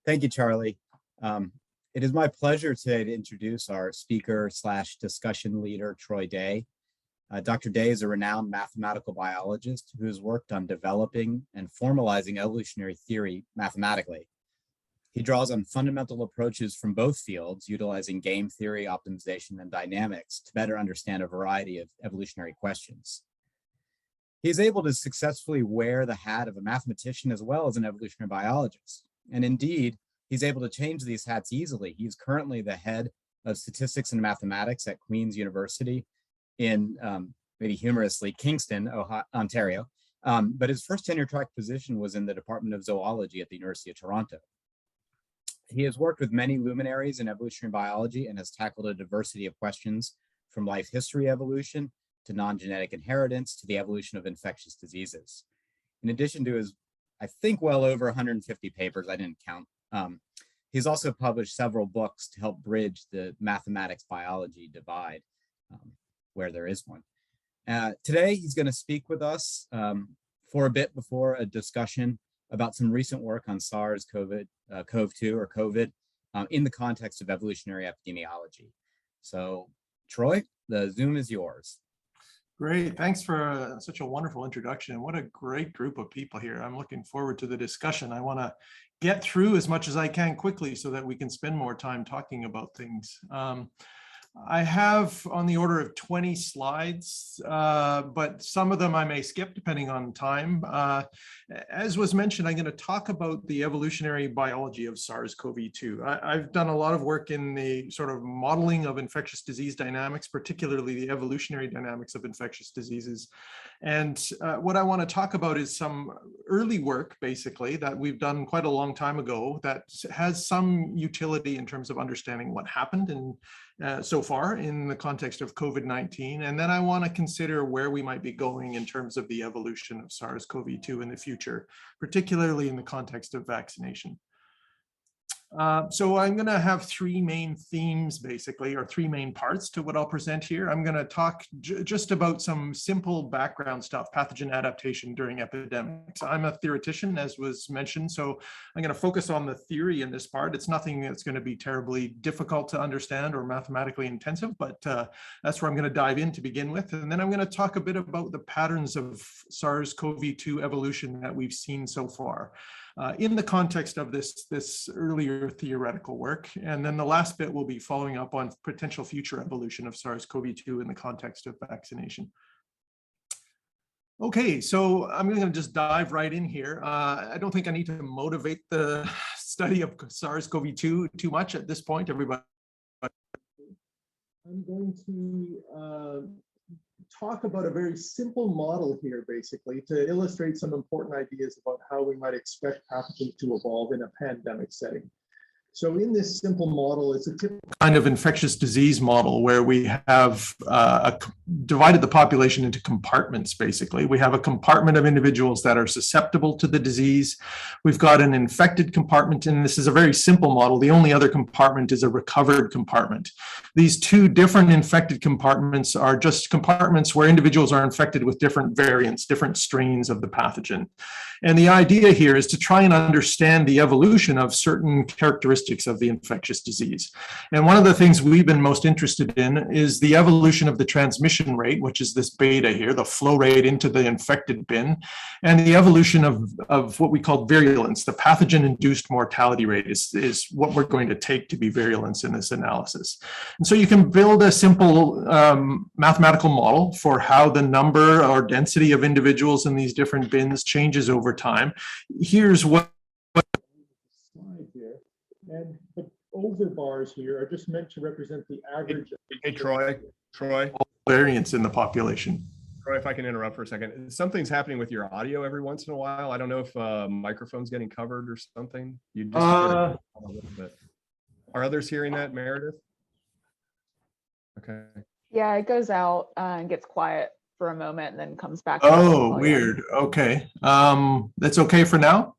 Thank you, Charlie. It is my pleasure today to introduce our speaker slash discussion leader, Troy Day. Dr. Day is a renowned mathematical biologist who has worked on developing and formalizing evolutionary theory mathematically. He draws on fundamental approaches from both fields, utilizing game theory, optimization, and dynamics to better understand a variety of evolutionary questions. He is able to successfully wear the hat of a mathematician as well as an evolutionary biologist. And indeed, he's able to change these hats easily. He's currently the head of statistics and mathematics at Queen's University in, maybe humorously, Kingston, Ontario. But his first tenure track position was in the Department of Zoology at the University of Toronto. He has worked with many luminaries in evolutionary biology and has tackled a diversity of questions from life history evolution to non-genetic inheritance to the evolution of infectious diseases. In addition to his, I think, well over 150 papers, I didn't count, he's also published several books to help bridge the mathematics biology divide, where there is one. Today, he's going to speak with us for a bit before a discussion about some recent work on SARS-CoV-2 or COVID in the context of evolutionary epidemiology. So, Troy, the Zoom is yours. Great, thanks for such a wonderful introduction. What a great group of people here. I'm looking forward to the discussion. I want to get through as much as I can quickly so that we can spend more time talking about things. I have on the order of 20 slides, but some of them I may skip depending on time. As was mentioned, I'm going to talk about the evolutionary biology of SARS-CoV-2. I've done a lot of work in the sort of modeling of infectious disease dynamics, particularly the evolutionary dynamics of infectious diseases. And what I want to talk about is some early work, basically, that we've done quite a long time ago that has some utility in terms of understanding what happened in so far in the context of COVID-19. And then I want to consider where we might be going in terms of the evolution of SARS-CoV-2 in the future, particularly in the context of vaccination. So I'm going to have three main themes, basically, or three main parts to what I'll present here. I'm going to talk just about some simple background stuff, pathogen adaptation during epidemics. I'm a theoretician, as was mentioned, so I'm going to focus on the theory in this part. It's nothing that's going to be terribly difficult to understand or mathematically intensive, but that's where I'm going to dive in to begin with. And then I'm going to talk a bit about the patterns of SARS-CoV-2 evolution that we've seen so far. In the context of this earlier theoretical work. And then the last bit will be following up on potential future evolution of SARS-CoV-2 in the context of vaccination. Okay, so I'm going to just dive right in here. I don't think I need to motivate the study of SARS-CoV-2 too much at this point, everybody. I'm going to talk about a very simple model here, basically, to illustrate some important ideas about how we might expect pathogens to evolve in a pandemic setting. So in this simple model, it's a typical kind of infectious disease model where we have divided the population into compartments, basically. We have a compartment of individuals that are susceptible to the disease. We've got an infected compartment, and this is a very simple model. The only other compartment is a recovered compartment. These two different infected compartments are just compartments where individuals are infected with different variants, different strains of the pathogen. And the idea here is to try and understand the evolution of certain characteristics of the infectious disease. And one of the things we've been most interested in is the evolution of the transmission rate, which is this beta here, the flow rate into the infected bin, and the evolution of what we call virulence. The pathogen-induced mortality rate is what we're going to take to be virulence in this analysis. And so you can build a simple mathematical model for how the number or density of individuals in these different bins changes over time. Here's what slide here. And the over bars here are just meant to represent the average. Hey, Troy. Variance in the population. Troy, if I can interrupt for a second. Something's happening with your audio every once in a while. I don't know if microphone's getting covered or something. You just a little bit. Are others hearing that, Meredith? Okay. Yeah, it goes out and gets quiet for a moment and then comes back. Oh, weird. Okay. That's okay for now?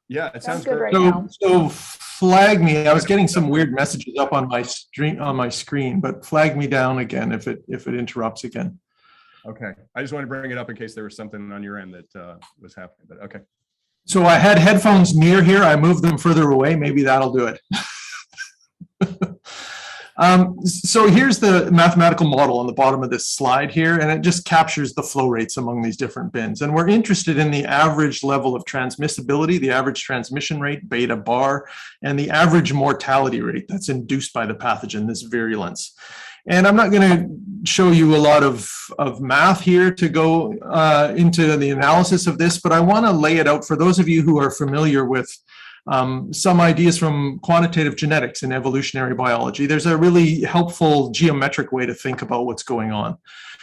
Yeah, it sounds good great. right now. So flag me. I was getting some weird messages up on my screen, but flag me down again if it interrupts again. Okay. I just wanted to bring it up in case there was something on your end that was happening, but okay. So I had headphones near here. I moved them further away. Maybe that'll do it. So here's the mathematical model on the bottom of this slide here, and it just captures the flow rates among these different bins. And we're interested in the average level of transmissibility, the average transmission rate, beta bar, and the average mortality rate that's induced by the pathogen, this virulence. And I'm not going to show you a lot of math here to go into the analysis of this, but I want to lay it out for those of you who are familiar with some ideas from quantitative genetics and evolutionary biology. There's a really helpful geometric way to think about what's going on.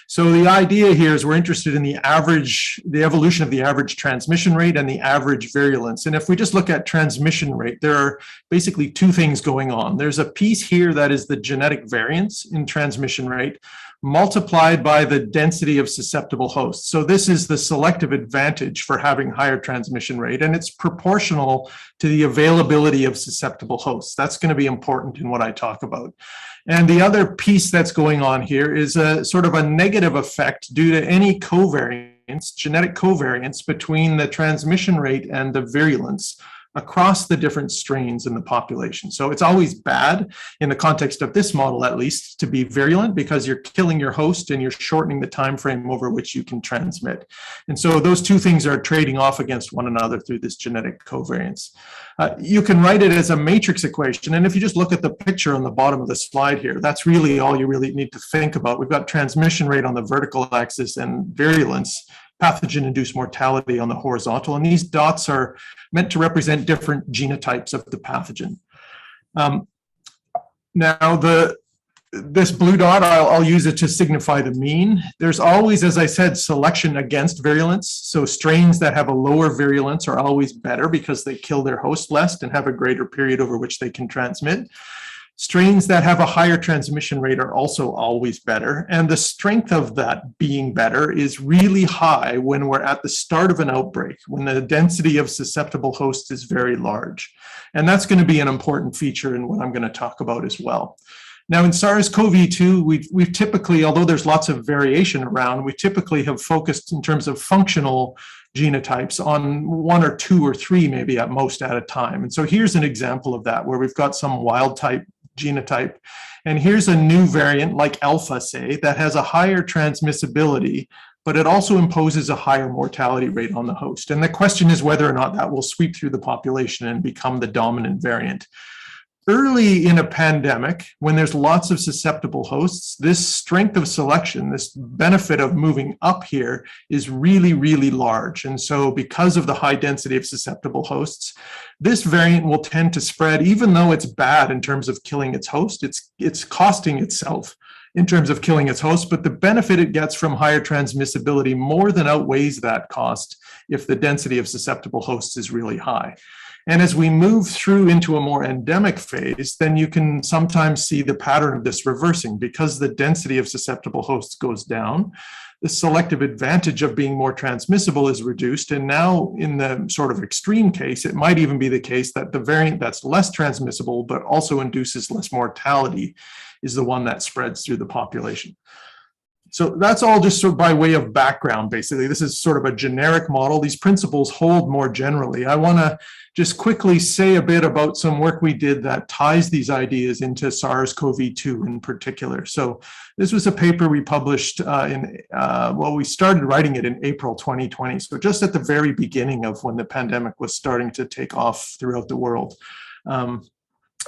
So the idea here is we're interested in the evolution of the average transmission rate and the average virulence. And if we just look at transmission rate, there are basically two things going on. There's a piece here that is the genetic variance in transmission rate multiplied by the density of susceptible hosts. So this is the selective advantage for having higher transmission rate, and it's proportional to the availability of susceptible hosts. That's going to be important in what I talk about. And the other piece that's going on here is a sort of a negative effect due to any covariance, genetic covariance between the transmission rate and the virulence across the different strains in the population. So it's always bad, in the context of this model at least, to be virulent because you're killing your host and you're shortening the time frame over which you can transmit. And so those two things are trading off against one another through this genetic covariance. You can write it as a matrix equation, and if you just look at the picture on the bottom of the slide here, that's really all you really need to think about. We've got transmission rate on the vertical axis and virulence, pathogen-induced mortality on the horizontal, and these dots are meant to represent different genotypes of the pathogen. Now, this blue dot, I'll use it to signify the mean. There's always, as I said, selection against virulence. So strains that have a lower virulence are always better because they kill their host less and have a greater period over which they can transmit. Strains that have a higher transmission rate are also always better. And the strength of that being better is really high when we're at the start of an outbreak, when the density of susceptible hosts is very large. And that's going to be an important feature in what I'm going to talk about as well. Now, in SARS-CoV-2, we've typically, although there's lots of variation around, we typically have focused in terms of functional genotypes on one or two or three, maybe at most at a time. And so here's an example of that, where we've got some wild type genotype. And here's a new variant like alpha, say, that has a higher transmissibility, but it also imposes a higher mortality rate on the host. And the question is whether or not that will sweep through the population and become the dominant variant. Early in a pandemic, when there's lots of susceptible hosts, this strength of selection, this benefit of moving up here is really, really large. And so because of the high density of susceptible hosts, this variant will tend to spread, even though it's bad in terms of killing its host, it's costing itself in terms of killing its host, but the benefit it gets from higher transmissibility more than outweighs that cost if the density of susceptible hosts is really high. And as we move through into a more endemic phase, then you can sometimes see the pattern of this reversing. Because the density of susceptible hosts goes down, the selective advantage of being more transmissible is reduced. And now in the sort of extreme case, it might even be the case that the variant that's less transmissible, but also induces less mortality, is the one that spreads through the population. So that's all just sort of by way of background, basically. This is sort of a generic model. These principles hold more generally. I want to just quickly say a bit about some work we did that ties these ideas into SARS-CoV-2 in particular. So this was a paper we published we started writing it in April 2020. So just at the very beginning of when the pandemic was starting to take off throughout the world.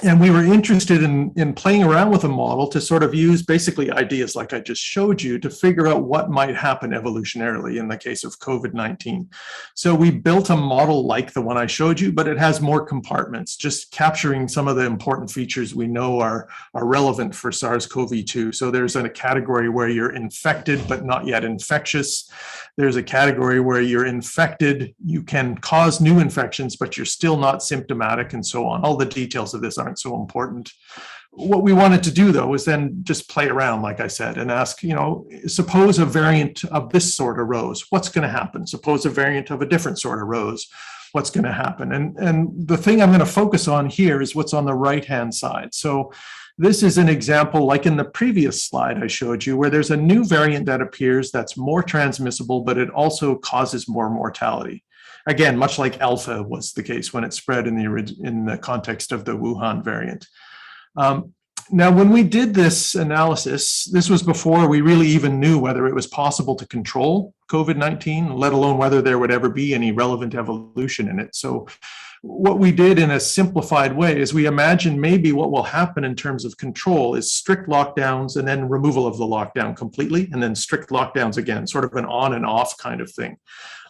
And we were interested in playing around with a model to sort of use basically ideas like I just showed you to figure out what might happen evolutionarily in the case of COVID-19. So we built a model like the one I showed you, but it has more compartments, just capturing some of the important features we know are relevant for SARS-CoV-2. So there's a category where you're infected but not yet infectious. There's a category where you're infected, you can cause new infections, but you're still not symptomatic, and so on. All the details of this aren't so important. What we wanted to do, though, was then just play around, like I said, and ask, suppose a variant of this sort arose, what's going to happen? Suppose a variant of a different sort arose, what's going to happen? And the thing I'm going to focus on here is what's on the right-hand side. So this is an example, like in the previous slide I showed you, where there's a new variant that appears that's more transmissible, but it also causes more mortality. Again, much like Alpha was the case when it spread in the context of the Wuhan variant. Now, when we did this analysis, this was before we really even knew whether it was possible to control COVID-19, let alone whether there would ever be any relevant evolution in it. So what we did in a simplified way is we imagined maybe what will happen in terms of control is strict lockdowns and then removal of the lockdown completely, and then strict lockdowns again, sort of an on and off kind of thing.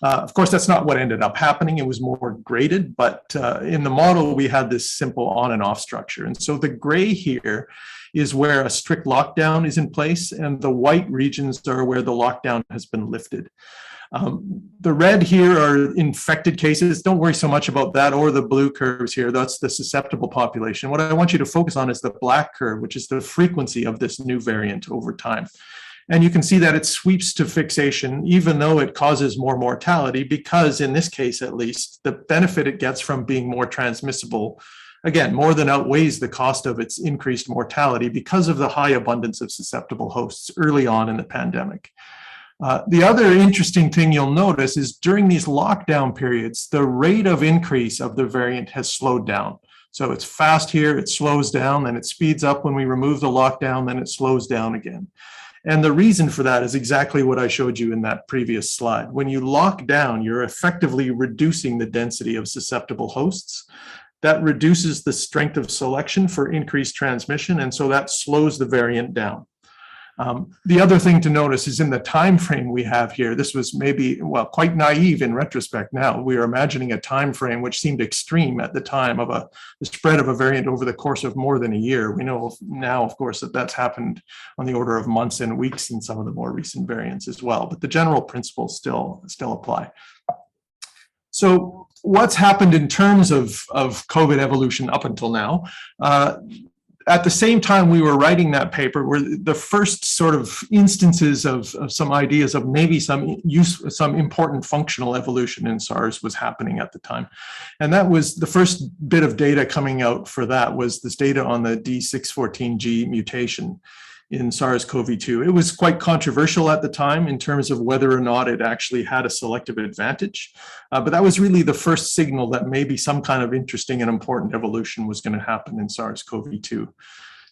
Of course, that's not what ended up happening. It was more graded, but in the model, we had this simple on and off structure. And so the gray here is where a strict lockdown is in place, and the white regions are where the lockdown has been lifted. The red here are infected cases. Don't worry so much about that, or the blue curves here. That's the susceptible population. What I want you to focus on is the black curve, which is the frequency of this new variant over time. And you can see that it sweeps to fixation, even though it causes more mortality, because in this case, at least, the benefit it gets from being more transmissible, again, more than outweighs the cost of its increased mortality because of the high abundance of susceptible hosts early on in the pandemic. The other interesting thing you'll notice is during these lockdown periods, the rate of increase of the variant has slowed down. So it's fast here, it slows down, then it speeds up when we remove the lockdown, then it slows down again. And the reason for that is exactly what I showed you in that previous slide. When you lock down, you're effectively reducing the density of susceptible hosts. That reduces the strength of selection for increased transmission, and so that slows the variant down. The other thing to notice is in the time frame we have here, this was maybe, well, quite naive in retrospect now. We are imagining a time frame which seemed extreme at the time of the spread of a variant over the course of more than a year. We know now, of course, that that's happened on the order of months and weeks in some of the more recent variants as well, but the general principles still apply. So what's happened in terms of COVID evolution up until now? At the same time we were writing that paper were the first sort of instances of some ideas of maybe some important functional evolution in SARS was happening at the time. And that was the first bit of data coming out for that was this data on the D614G mutation in SARS-CoV-2. It was quite controversial at the time in terms of whether or not it actually had a selective advantage. But that was really the first signal that maybe some kind of interesting and important evolution was going to happen in SARS-CoV-2.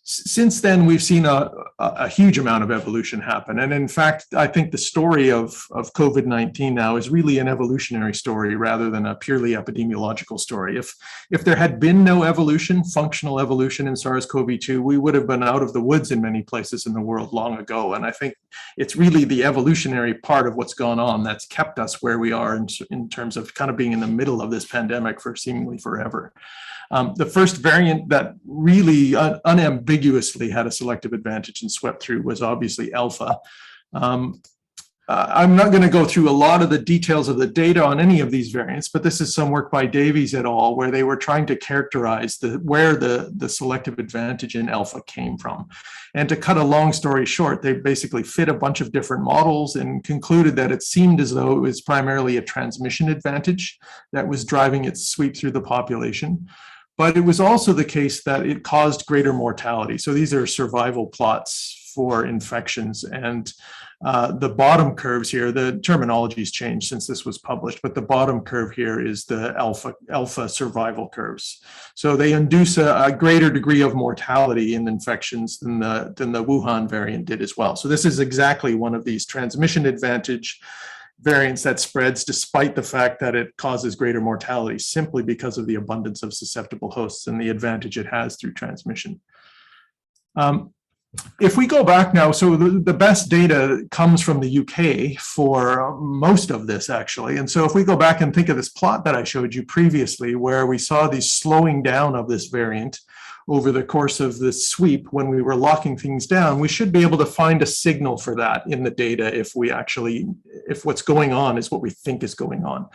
Since then, we've seen a huge amount of evolution happen. And in fact, I think the story of COVID-19 now is really an evolutionary story rather than a purely epidemiological story. If there had been no evolution, functional evolution in SARS-CoV-2, we would have been out of the woods in many places in the world long ago. And I think it's really the evolutionary part of what's gone on that's kept us where we are in terms of kind of being in the middle of this pandemic for seemingly forever. The first variant that really unambiguously had a selective advantage and swept through was obviously Alpha. I'm not going to go through a lot of the details of the data on any of these variants, but this is some work by Davies et al., where they were trying to characterize where the selective advantage in Alpha came from. And to cut a long story short, they basically fit a bunch of different models and concluded that it seemed as though it was primarily a transmission advantage that was driving its sweep through the population. But it was also the case that it caused greater mortality. So these are survival plots for infections. And the bottom curves here, the terminology's changed since this was published, but the bottom curve here is the alpha survival curves. So they induce a greater degree of mortality in infections than the Wuhan variant did as well. So this is exactly one of these transmission advantage variants that spreads despite the fact that it causes greater mortality simply because of the abundance of susceptible hosts and the advantage it has through transmission. If we go back now, so the best data comes from the UK for most of this actually. And so if we go back and think of this plot that I showed you previously, where we saw the slowing down of this variant over the course of the sweep when we were locking things down, we should be able to find a signal for that in the data if what's going on is what we think is going on.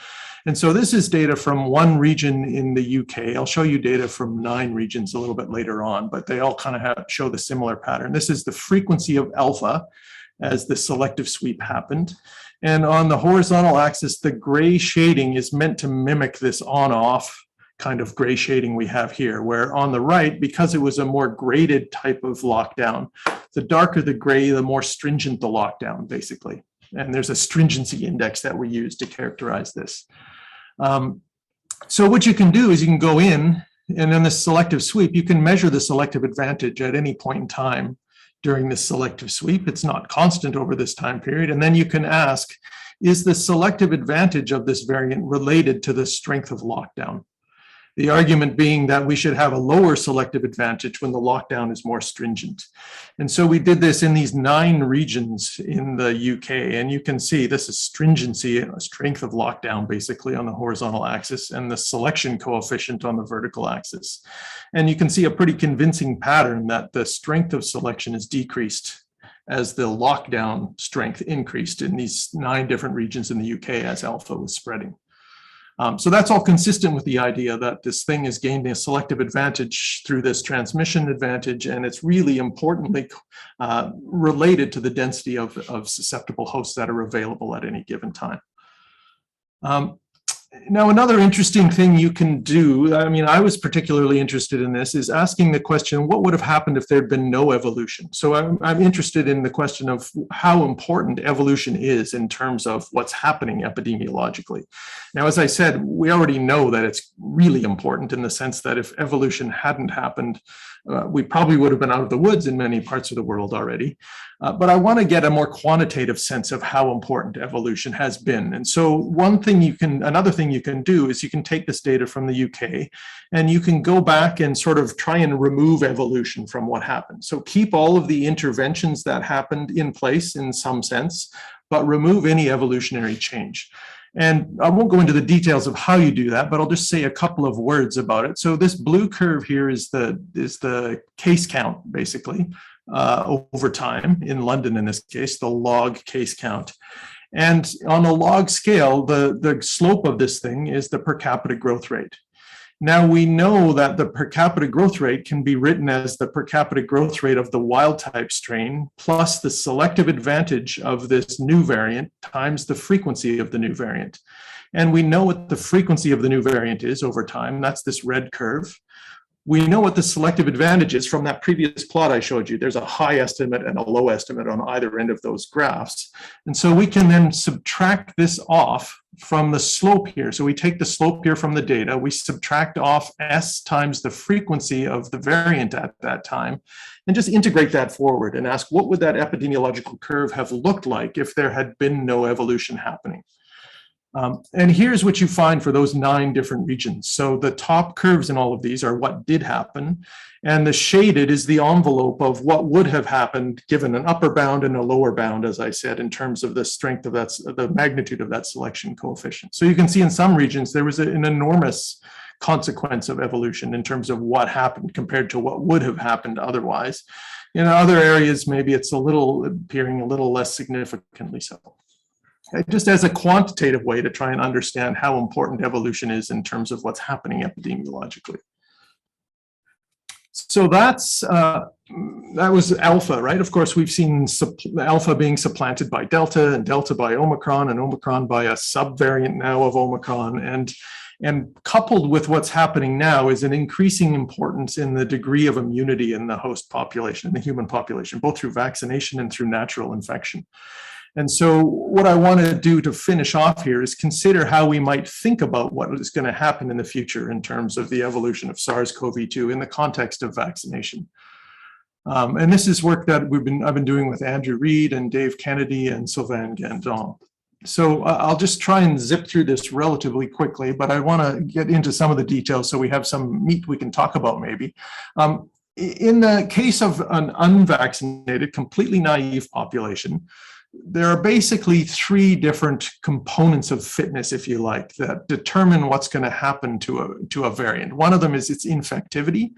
And so this is data from one region in the UK. I'll show you data from 9 regions a little bit later on, but they all kind of show the similar pattern. This is the frequency of alpha as the selective sweep happened. And on the horizontal axis, the gray shading is meant to mimic this on-off kind of gray shading we have here, where on the right, because it was a more graded type of lockdown, the darker the gray, the more stringent the lockdown, basically. And there's a stringency index that we use to characterize this. So what you can do is you can go in, and in this selective sweep, you can measure the selective advantage at any point in time during this selective sweep. It's not constant over this time period. And then you can ask, is the selective advantage of this variant related to the strength of lockdown? The argument being that we should have a lower selective advantage when the lockdown is more stringent. And so we did this in these 9 regions in the UK, and you can see this is stringency, strength of lockdown basically on the horizontal axis, and the selection coefficient on the vertical axis. And you can see a pretty convincing pattern that the strength of selection is decreased as the lockdown strength increased in these 9 different regions in the UK as alpha was spreading. So that's all consistent with the idea that this thing is gaining a selective advantage through this transmission advantage, and it's really importantly related to the density of susceptible hosts that are available at any given time. Now, another interesting thing you can do, I mean, I was particularly interested in this, is asking the question, what would have happened if there'd been no evolution? So I'm interested in the question of how important evolution is in terms of what's happening epidemiologically. Now, as I said, we already know that it's really important in the sense that if evolution hadn't happened, we probably would have been out of the woods in many parts of the world already. But I want to get a more quantitative sense of how important evolution has been. And so another thing you can do is you can take this data from the UK and you can go back and sort of try and remove evolution from what happened. So keep all of the interventions that happened in place in some sense, but remove any evolutionary change. And I won't go into the details of how you do that, but I'll just say a couple of words about it. So this blue curve here is the case count, basically, over time, in London in this case, the log case count. And on a log scale, the slope of this thing is the per capita growth rate. Now we know that the per capita growth rate can be written as the per capita growth rate of the wild type strain plus the selective advantage of this new variant times the frequency of the new variant. And we know what the frequency of the new variant is over time. That's this red curve. We know what the selective advantage is from that previous plot I showed you. There's a high estimate and a low estimate on either end of those graphs. And so we can then subtract this off from the slope here. So we take the slope here from the data, we subtract off S times the frequency of the variant at that time, and just integrate that forward and ask, what would that epidemiological curve have looked like if there had been no evolution happening? And here's what you find for those 9 different regions. So the top curves in all of these are what did happen, and the shaded is the envelope of what would have happened given an upper bound and a lower bound, as I said, in terms of the strength of the magnitude of that selection coefficient. So you can see in some regions there was an enormous consequence of evolution in terms of what happened compared to what would have happened otherwise. In other areas, maybe it's appearing a little less significantly so. Just as a quantitative way to try and understand how important evolution is in terms of what's happening epidemiologically. So that was alpha, right? Of course, we've seen alpha being supplanted by delta and delta by Omicron and Omicron by a subvariant now of Omicron. And coupled with what's happening now is an increasing importance in the degree of immunity in the host population, in the human population, both through vaccination and through natural infection. And so what I want to do to finish off here is consider how we might think about what is going to happen in the future in terms of the evolution of SARS-CoV-2 in the context of vaccination. And this is work that I've been doing with Andrew Reed and Dave Kennedy and Sylvain Gandon. So I'll just try and zip through this relatively quickly, but I want to get into some of the details so we have some meat we can talk about maybe. In the case of an unvaccinated, completely naive population, there are basically 3 different components of fitness, if you like, that determine what's going to happen to a variant. One of them is its infectivity.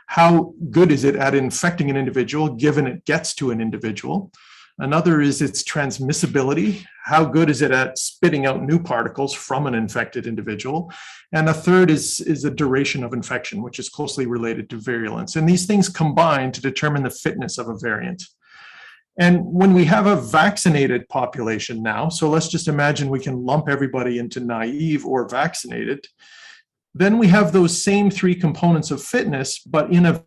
How good is it at infecting an individual given it gets to an individual? Another is its transmissibility. How good is it at spitting out new particles from an infected individual? And a third is the duration of infection, which is closely related to virulence. And these things combine to determine the fitness of a variant. And when we have a vaccinated population now, so let's just imagine we can lump everybody into naive or vaccinated, then we have those same 3 components of fitness, but in a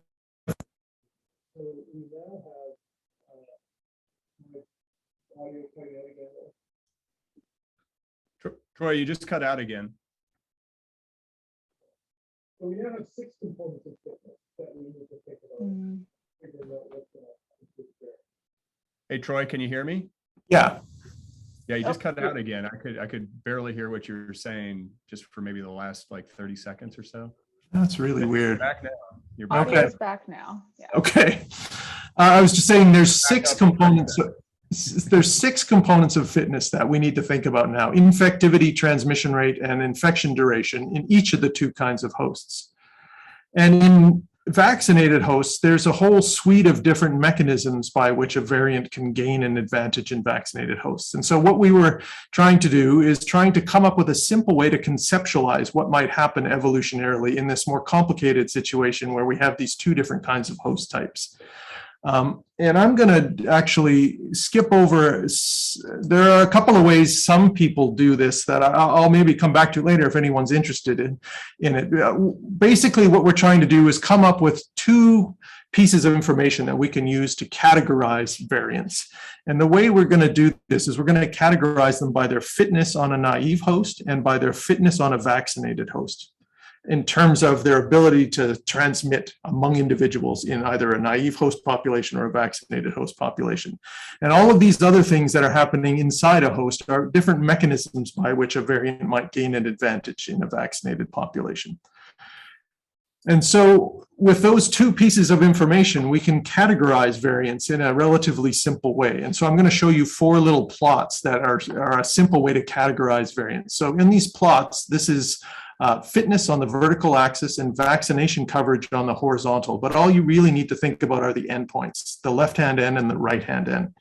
Troy, you just cut out again. So we now have 6 components of fitness that we need to think about. Figuring out what's going to improve there. Hey, Troy, can you hear me? Yeah. Yeah, you just Oh, cut out again. I could barely hear what you were saying just for maybe the last like 30 seconds or so. That's really weird. Back now. You're back. Okay. Audio's back now. Yeah. Okay. I was just saying there's Back 6 up. components. There's 6 components of fitness that we need to think about now: infectivity, transmission rate, and infection duration in each of the 2 kinds of hosts. And in vaccinated hosts, there's a whole suite of different mechanisms by which a variant can gain an advantage in vaccinated hosts. And so what we were trying to do is trying to come up with a simple way to conceptualize what might happen evolutionarily in this more complicated situation where we have these 2 different kinds of host types. And I'm going to actually skip over. There are a couple of ways some people do this that I'll maybe come back to later if anyone's interested in it. Basically, what we're trying to do is come up with 2 pieces of information that we can use to categorize variants. And the way we're going to do this is we're going to categorize them by their fitness on a naive host and by their fitness on a vaccinated host, in terms of their ability to transmit among individuals in either a naive host population or a vaccinated host population. And all of these other things that are happening inside a host are different mechanisms by which a variant might gain an advantage in a vaccinated population. And so with those 2 pieces of information, we can categorize variants in a relatively simple way. And so I'm going to show you 4 little plots that are a simple way to categorize variants. So in these plots, this is fitness on the vertical axis and vaccination coverage on the horizontal. But all you really need to think about are the endpoints, the left-hand end and the right-hand end.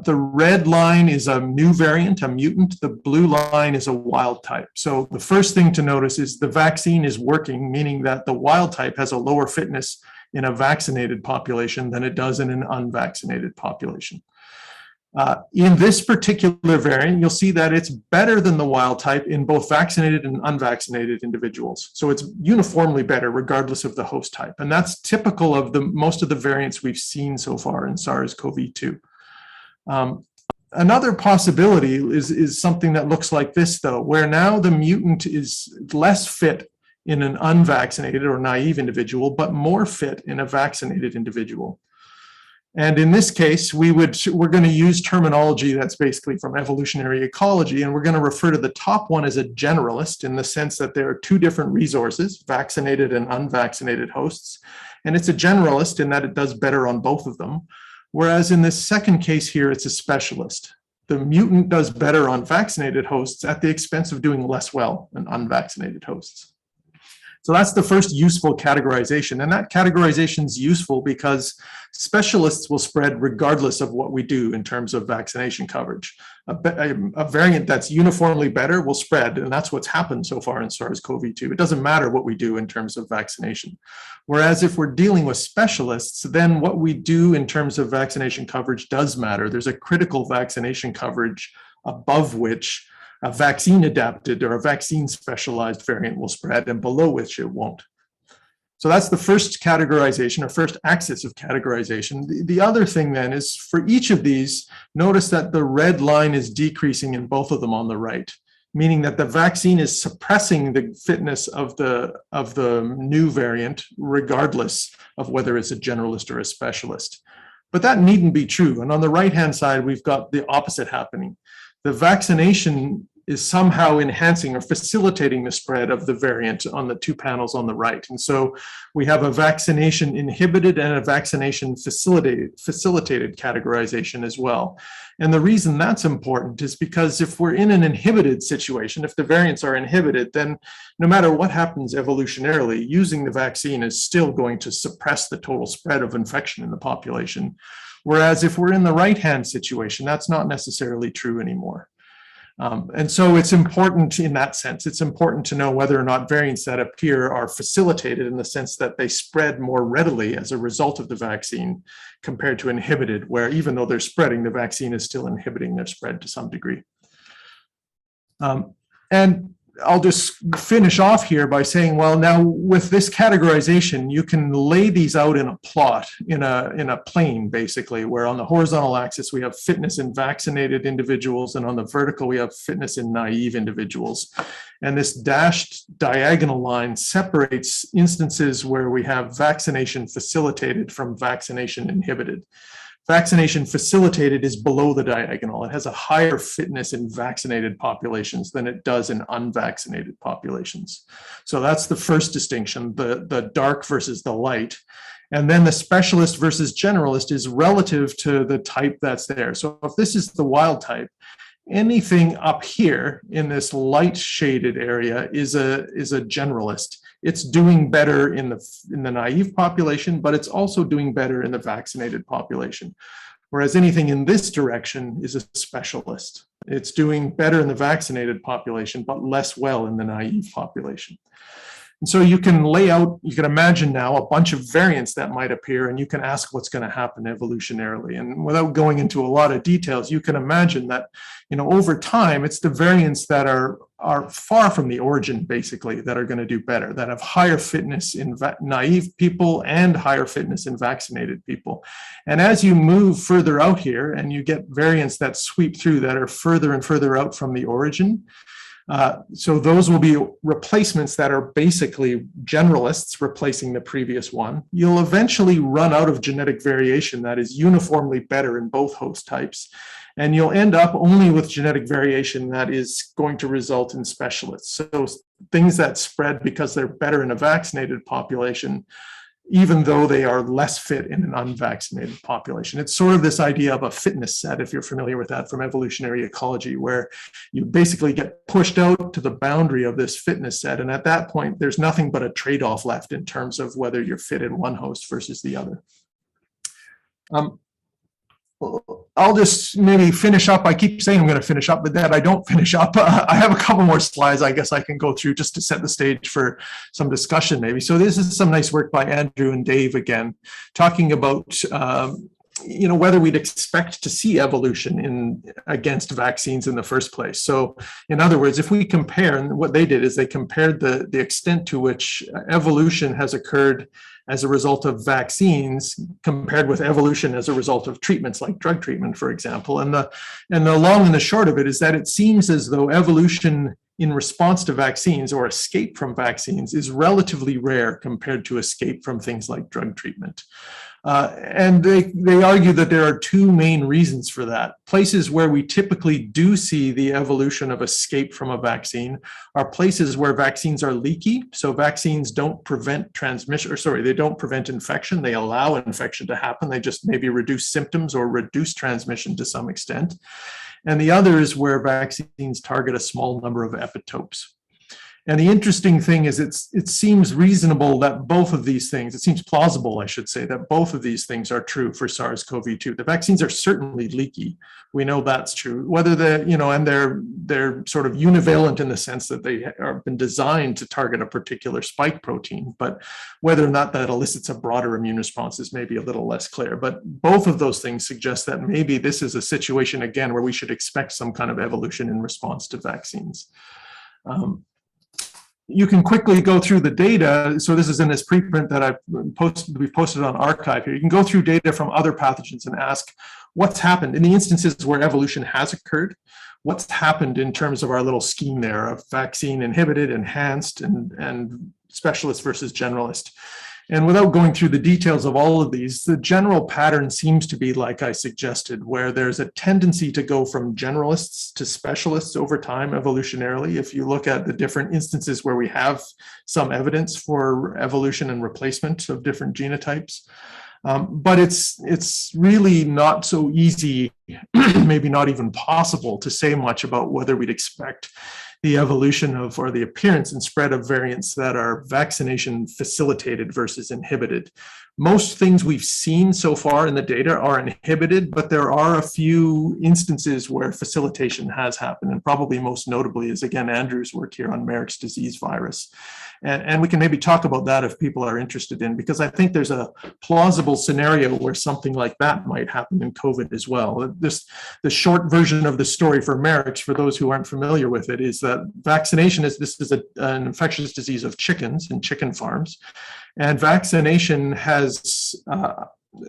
The red line is a new variant, a mutant. The blue line is a wild type. So the first thing to notice is the vaccine is working, meaning that the wild type has a lower fitness in a vaccinated population than it does in an unvaccinated population. In this particular variant, you'll see that it's better than the wild type in both vaccinated and unvaccinated individuals. So it's uniformly better regardless of the host type. And that's typical of most of the variants we've seen so far in SARS-CoV-2. Another possibility is something that looks like this, though, where now the mutant is less fit in an unvaccinated or naive individual, but more fit in a vaccinated individual. And in this case, we're going to use terminology that's basically from evolutionary ecology, and we're going to refer to the top one as a generalist in the sense that there are 2 different resources, vaccinated and unvaccinated hosts. And it's a generalist in that it does better on both of them. Whereas in this second case here, it's a specialist. The mutant does better on vaccinated hosts at the expense of doing less well on unvaccinated hosts. So that's the first useful categorization. And that categorization is useful because specialists will spread regardless of what we do in terms of vaccination coverage. A variant that's uniformly better will spread, and that's what's happened so far in SARS-CoV-2. It doesn't matter what we do in terms of vaccination. Whereas if we're dealing with specialists, then what we do in terms of vaccination coverage does matter. There's a critical vaccination coverage above which a vaccine adapted or a vaccine specialized variant will spread and below which it won't. So that's the first categorization or first axis of categorization. The other thing then is for each of these, notice that the red line is decreasing in both of them on the right, meaning that the vaccine is suppressing the fitness of the new variant regardless of whether it's a generalist or a specialist. But that needn't be true. And on the right-hand side, we've got the opposite happening. The vaccination is somehow enhancing or facilitating the spread of the variant on the 2 panels on the right. And so we have a vaccination inhibited and a vaccination facilitated categorization as well. And the reason that's important is because if we're in an inhibited situation, if the variants are inhibited, then no matter what happens evolutionarily, using the vaccine is still going to suppress the total spread of infection in the population. Whereas if we're in the right-hand situation, that's not necessarily true anymore. And so it's important in that sense. It's important to know whether or not variants that appear are facilitated in the sense that they spread more readily as a result of the vaccine compared to inhibited, where even though they're spreading, the vaccine is still inhibiting their spread to some degree. And I'll just finish off here by saying, well, now with this categorization, you can lay these out in a plot, in a plane, basically, where on the horizontal axis, we have fitness in vaccinated individuals, and on the vertical, we have fitness in naive individuals. And this dashed diagonal line separates instances where we have vaccination facilitated from vaccination inhibited. Vaccination facilitated is below the diagonal. It has a higher fitness in vaccinated populations than it does in unvaccinated populations. So that's the first distinction, the dark versus the light. And then the specialist versus generalist is relative to the type that's there. So if this is the wild type, anything up here in this light shaded area is a generalist. It's doing better in the naive population, but it's also doing better in the vaccinated population. Whereas anything in this direction is a specialist. It's doing better in the vaccinated population, but less well in the naive population. And so you can lay out, you can imagine now a bunch of variants that might appear, and you can ask what's going to happen evolutionarily. And without going into a lot of details, you can imagine that, over time, it's the variants that are far from the origin, basically, that are going to do better, that have higher fitness in naive people and higher fitness in vaccinated people. And as you move further out here and you get variants that sweep through that are further and further out from the origin, so those will be replacements that are basically generalists replacing the previous one. You'll eventually run out of genetic variation that is uniformly better in both host types. And you'll end up only with genetic variation that is going to result in specialists. So things that spread because they're better in a vaccinated population, even though they are less fit in an unvaccinated population. It's sort of this idea of a fitness set, if you're familiar with that from evolutionary ecology, where you basically get pushed out to the boundary of this fitness set. And at that point, there's nothing but a trade-off left in terms of whether you're fit in one host versus the other. I'll just maybe finish up. I keep saying I'm going to finish up, but then I don't finish up. I have a couple more slides I guess I can go through just to set the stage for some discussion maybe. So this is some nice work by Andrew and Dave again, talking about whether we'd expect to see evolution against vaccines in the first place. So in other words, if we compare, and what they did is they compared the extent to which evolution has occurred as a result of vaccines compared with evolution as a result of treatments like drug treatment, for example. And the long and the short of it is that it seems as though evolution in response to vaccines or escape from vaccines is relatively rare compared to escape from things like drug treatment. And they argue that there are two main reasons for that. Places where we typically do see the evolution of escape from a vaccine are places where vaccines are leaky. So vaccines don't prevent transmission, they don't prevent infection. They allow infection to happen. They just maybe reduce symptoms or reduce transmission to some extent. And the other is where vaccines target a small number of epitopes. And the interesting thing is it seems reasonable that both of these things, it seems plausible, I should say, that both of these things are true for SARS-CoV-2. The vaccines are certainly leaky. We know that's true. Whether and they're sort of univalent in the sense that they have been designed to target a particular spike protein, but whether or not that elicits a broader immune response is maybe a little less clear. But both of those things suggest that maybe this is a situation, again, where we should expect some kind of evolution in response to vaccines. You can quickly go through the data. So this is in this preprint that we've posted on archive here. You can go through data from other pathogens and ask what's happened in the instances where evolution has occurred. What's happened in terms of our little scheme there of vaccine inhibited, enhanced, and specialist versus generalist. And without going through the details of all of these, the general pattern seems to be like I suggested, where there's a tendency to go from generalists to specialists over time evolutionarily. If you look at the different instances where we have some evidence for evolution and replacement of different genotypes. But it's really not so easy, maybe not even possible, to say much about whether we'd expect the evolution of or the appearance and spread of variants that are vaccination facilitated versus inhibited. Most things we've seen so far in the data are inhibited, but there are a few instances where facilitation has happened, and probably most notably is, again, Andrew's work here on Merrick's disease virus. And we can maybe talk about that if people are interested in, because I think there's a plausible scenario where something like that might happen in COVID as well. The short version of the story for marriage, for those who aren't familiar with it, is that vaccination is an infectious disease of chickens in chicken farms. And vaccination has,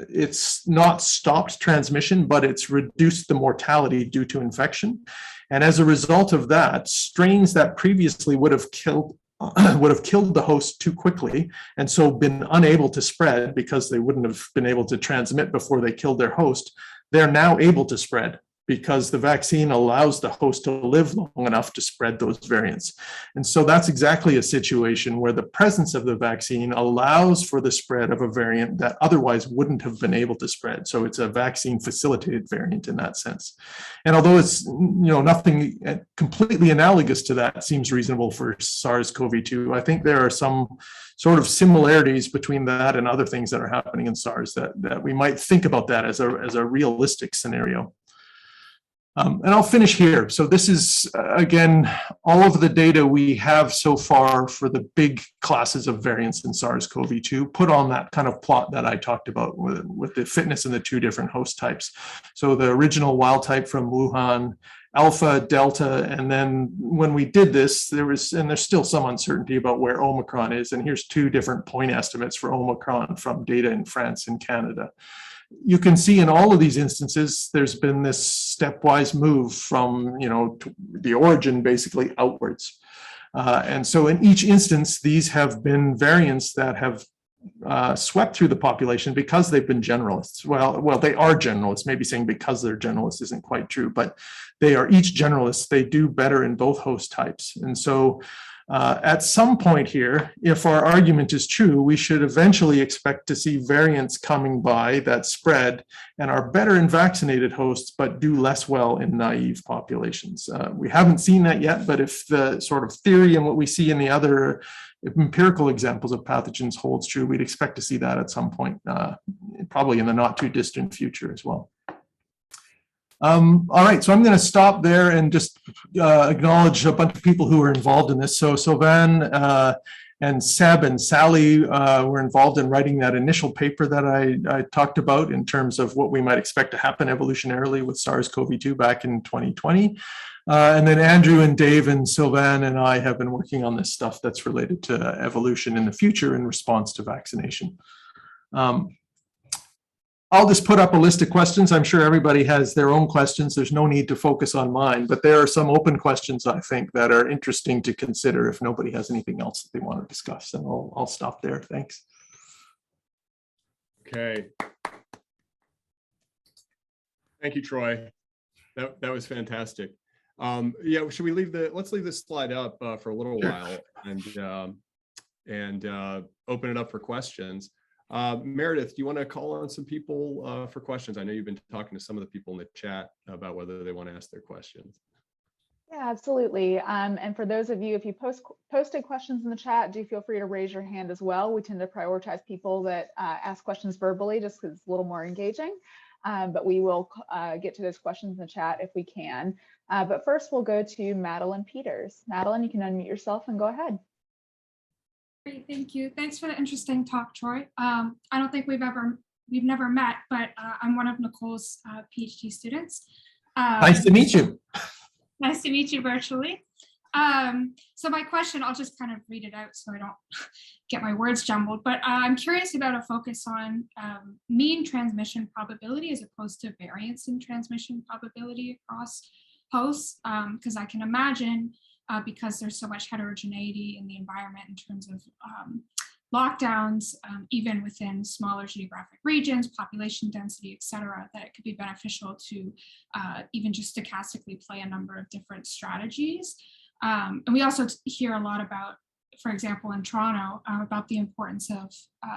it's not stopped transmission, but it's reduced the mortality due to infection. And as a result of that, strains that previously would have killed the host too quickly, and so been unable to spread because they wouldn't have been able to transmit before they killed their host, they're now able to spread because the vaccine allows the host to live long enough to spread those variants. And so that's exactly a situation where the presence of the vaccine allows for the spread of a variant that otherwise wouldn't have been able to spread. So it's a vaccine facilitated variant in that sense. And although it's nothing completely analogous to that seems reasonable for SARS-CoV-2, I think there are some sort of similarities between that and other things that are happening in SARS that we might think about that as a realistic scenario. And I'll finish here. So this is, again, all of the data we have so far for the big classes of variants in SARS-CoV-2 put on that kind of plot that I talked about with the fitness in the two different host types. So the original wild type from Wuhan, Alpha, Delta, and then when we did this, there's still some uncertainty about where Omicron is. And here's two different point estimates for Omicron from data in France and Canada. You can see in all of these instances, there's been this stepwise move from, the origin basically outwards. And so in each instance, these have been variants that have swept through the population because they've been generalists. Well, they are generalists. Maybe saying because they're generalists isn't quite true, but they are each generalists. They do better in both host types. And so at some point here, if our argument is true, we should eventually expect to see variants coming by that spread and are better in vaccinated hosts, but do less well in naive populations. We haven't seen that yet, but if the sort of theory and what we see in the other empirical examples of pathogens holds true, we'd expect to see that at some point, probably in the not too distant future as well. All right, so I'm going to stop there and just acknowledge a bunch of people who were involved in this. So Sylvain and Seb and Sally were involved in writing that initial paper that I talked about in terms of what we might expect to happen evolutionarily with SARS-CoV-2 back in 2020. And then Andrew and Dave and Sylvain and I have been working on this stuff that's related to evolution in the future in response to vaccination. I'll just put up a list of questions. I'm sure everybody has their own questions. There's no need to focus on mine, but there are some open questions, I think, that are interesting to consider if nobody has anything else that they want to discuss. And I'll stop there. Thanks. Okay. Thank you, Troy. That was fantastic. Yeah, should we let's leave this slide up for a little while and open it up for questions. Meredith, do you want to call on some people for questions? I know you've been talking to some of the people in the chat about whether they want to ask their questions. Yeah, absolutely. And for those of you, if you posted questions in the chat, do feel free to raise your hand as well. We tend to prioritize people that ask questions verbally just because it's a little more engaging. But we will get to those questions in the chat if we can. But first, we'll go to Madeline Peters. Madeline, you can unmute yourself and go ahead. Great, thank you. Thanks for the interesting talk, Troy. I don't think we've never met, but I'm one of Nicole's PhD students. Nice to meet you. Nice to meet you virtually. So my question, I'll just kind of read it out so I don't get my words jumbled, but I'm curious about a focus on mean transmission probability as opposed to variance in transmission probability across hosts, because I can imagine because there's so much heterogeneity in the environment in terms of lockdowns, even within smaller geographic regions, population density, et cetera, that it could be beneficial to even just stochastically play a number of different strategies. And we also hear a lot about, for example, in Toronto, about the importance of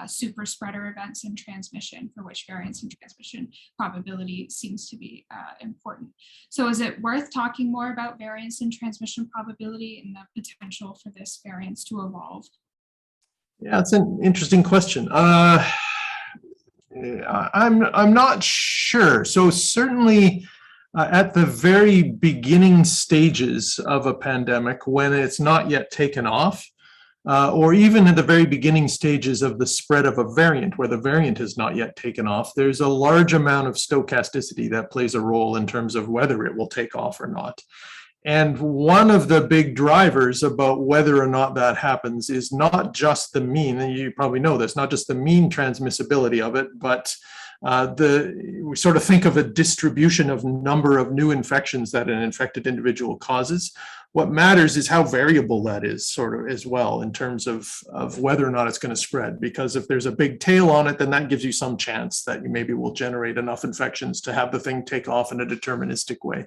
super spreader events in transmission, for which variance in transmission probability seems to be important. So is it worth talking more about variance in transmission probability and the potential for this variance to evolve? Yeah, it's an interesting question. I'm not sure. So certainly at the very beginning stages of a pandemic, when it's not yet taken off, or even at the very beginning stages of the spread of a variant where the variant has not yet taken off, there's a large amount of stochasticity that plays a role in terms of whether it will take off or not. And one of the big drivers about whether or not that happens is not just the mean, and you probably know this, not just the mean transmissibility of it, but we sort of think of a distribution of number of new infections that an infected individual causes. What matters is how variable that is, sort of, as well, in terms of whether or not it's going to spread. Because if there's a big tail on it, then that gives you some chance that you maybe will generate enough infections to have the thing take off in a deterministic way.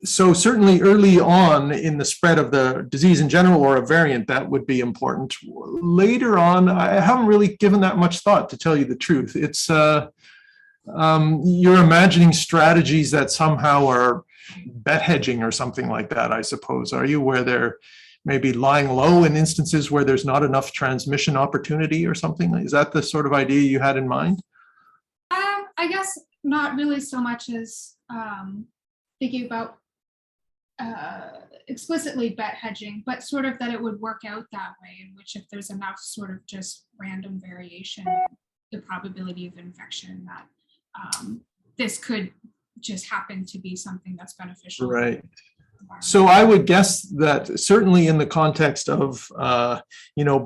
So certainly early on in the spread of the disease in general, or a variant, that would be important. Later on, I haven't really given that much thought, to tell you the truth. It's you're imagining strategies that somehow are bet hedging or something like that, I suppose. Are you, where they're maybe lying low in instances where there's not enough transmission opportunity or something? Is that the sort of idea you had in mind? I guess not really so much as thinking about explicitly bet hedging, but sort of that it would work out that way, in which if there's enough sort of just random variation, the probability of infection, that this could just happen to be something that's beneficial. Right. So I would guess that certainly in the context of,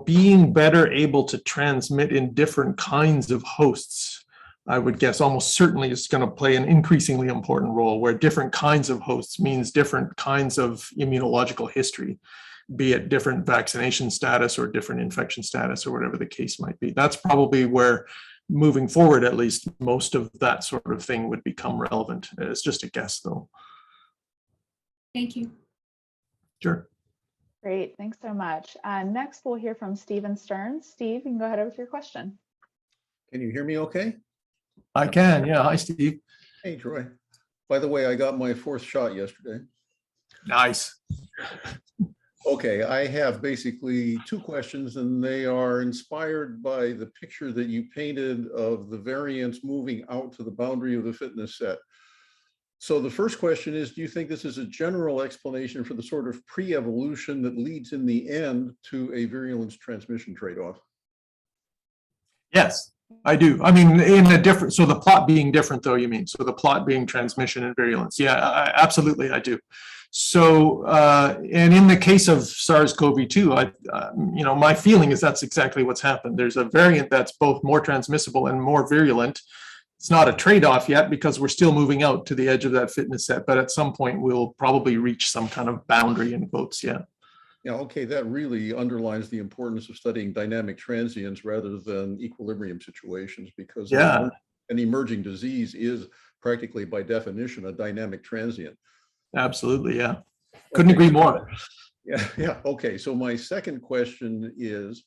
being better able to transmit in different kinds of hosts, I would guess almost certainly is going to play an increasingly important role, where different kinds of hosts means different kinds of immunological history, be it different vaccination status or different infection status or whatever the case might be. That's probably where, moving forward at least, most of that sort of thing would become relevant. It's just a guess, though. Thank you. Sure. Great, thanks so much. Next, we'll hear from Stephen Stearns. Steve, you can go ahead with your question. Can you hear me okay? I can, yeah. Hi, Steve. Hey, Troy. By the way, I got my 4th shot yesterday. Nice. Okay, I have basically 2 questions, and they are inspired by the picture that you painted of the variants moving out to the boundary of the fitness set. So the first question is, do you think this is a general explanation for the sort of pre-evolution that leads in the end to a virulence transmission trade-off? Yes, I do. I mean, in a different, so the plot being different, though, you mean? So the plot being transmission and virulence. Yeah, absolutely, I do. So, and in the case of SARS-CoV-2, my feeling is that's exactly what's happened. There's a variant that's both more transmissible and more virulent. It's not a trade-off yet because we're still moving out to the edge of that fitness set, but at some point we'll probably reach some kind of boundary, in quotes, yeah. Yeah, okay, that really underlines the importance of studying dynamic transients rather than equilibrium situations, because an emerging disease is practically by definition a dynamic transient. Absolutely, yeah. Couldn't agree more. Yeah, okay. So my second question is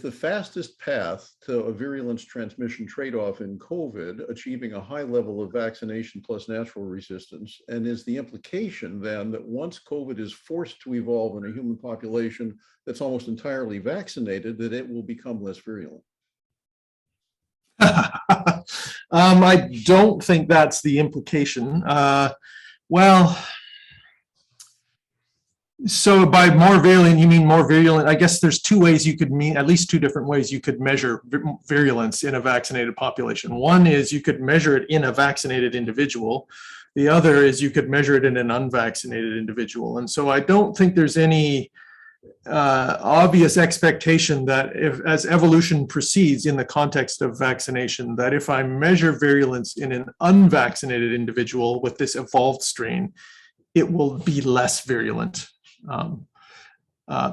the fastest path to a virulence transmission trade-off in COVID achieving a high level of vaccination plus natural resistance? And is the implication then that once COVID is forced to evolve in a human population that's almost entirely vaccinated, that it will become less virulent? I don't think that's the implication. So by more virulent, you mean more virulent? I guess there's 2 ways you could mean, at least 2 different ways you could measure virulence in a vaccinated population. One is you could measure it in a vaccinated individual. The other is you could measure it in an unvaccinated individual. And so I don't think there's any obvious expectation that as evolution proceeds in the context of vaccination, that if I measure virulence in an unvaccinated individual with this evolved strain, it will be less virulent.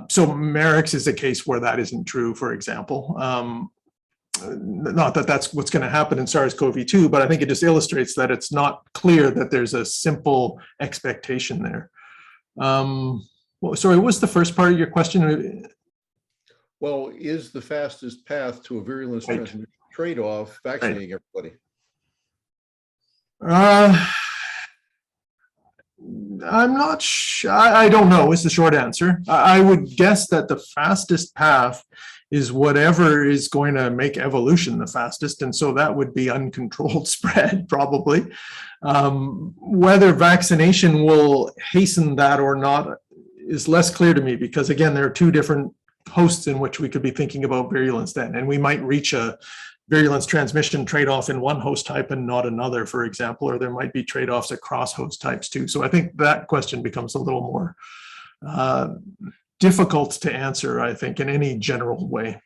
So Merrick's is a case where that isn't true, for example. Not that that's what's going to happen in SARS-CoV-2, but I think it just illustrates that it's not clear that there's a simple expectation there. Well, sorry, what was the first part of your question? Well, is the fastest path to a virulence transmission trade-off vaccinating everybody? I'm not sure. I don't know is the short answer. I would guess that the fastest path is whatever is going to make evolution the fastest. And so that would be uncontrolled spread, probably. Whether vaccination will hasten that or not is less clear to me because again, there are two different hosts in which we could be thinking about virulence then, and we might reach a virulence transmission trade-off in one host type and not another, for example, or there might be trade-offs across host types too. So I think that question becomes a little more difficult to answer, I think, in any general way.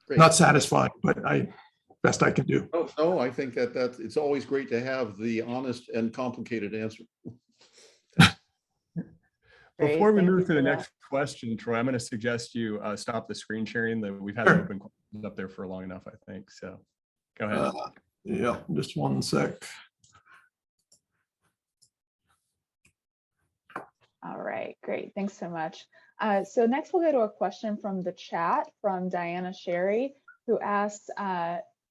Great. Not satisfying, but best I can do. No, I think that it's always great to have the honest and complicated answer. Before we Thank move you to the for next question, Troy, I'm going to suggest you stop the screen sharing. We've had Sure. open questions up there for long enough, I think. So go ahead. Yeah, just one sec. All right, great. Thanks so much. So next we'll go to a question from the chat from Diana Sherry, who asks,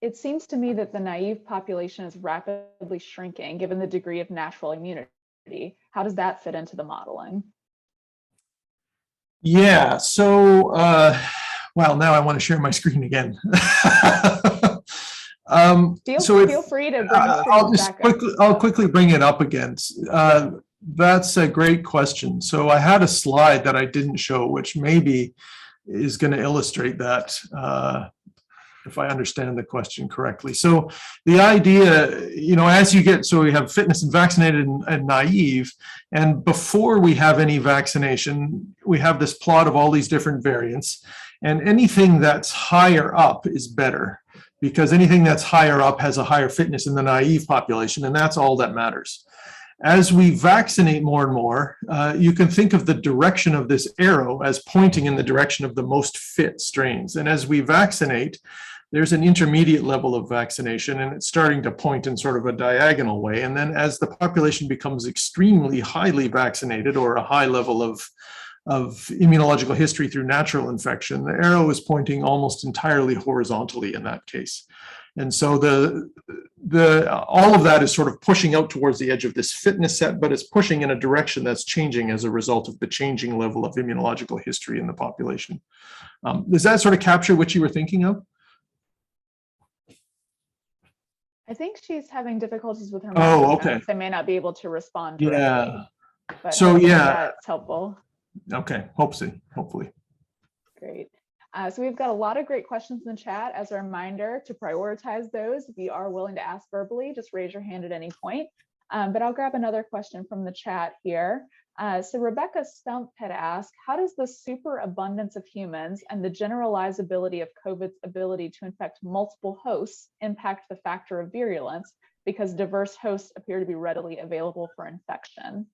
it seems to me that the naive population is rapidly shrinking given the degree of natural immunity. How does that fit into the modeling? Yeah, so, well, now I want to share my screen again. Feel free to bring the screen back up. I'll quickly bring it up again. That's a great question. So I had a slide that I didn't show, which maybe is going to illustrate that, if I understand the question correctly. So the idea, you know, as you get, so we have fitness and vaccinated and naive, and before we have any vaccination, we have this plot of all these different variants, and anything that's higher up is better, because anything that's higher up has a higher fitness in the naive population, and that's all that matters. As we vaccinate more and more, you can think of the direction of this arrow as pointing in the direction of the most fit strains. And as we vaccinate, there's an intermediate level of vaccination, and it's starting to point in sort of a diagonal way. And then as the population becomes extremely highly vaccinated, or a high level of immunological history through natural infection, the arrow is pointing almost entirely horizontally in that case. And so all of that is sort of pushing out towards the edge of this fitness set, but it's pushing in a direction that's changing as a result of the changing level of immunological history in the population. Does that sort of capture what you were thinking of? I think she's having difficulties with her Oh, microphone, okay. so I may not be able to respond directly. Yeah. But So, hopefully yeah. that's helpful. Okay, hopefully. Great. So we've got a lot of great questions in the chat. As a reminder to prioritize those, if you are willing to ask verbally, just raise your hand at any point. But I'll grab another question from the chat here. So Rebecca Stump had asked, how does the superabundance of humans and the generalizability of COVID's ability to infect multiple hosts impact the factor of virulence, because diverse hosts appear to be readily available for infection?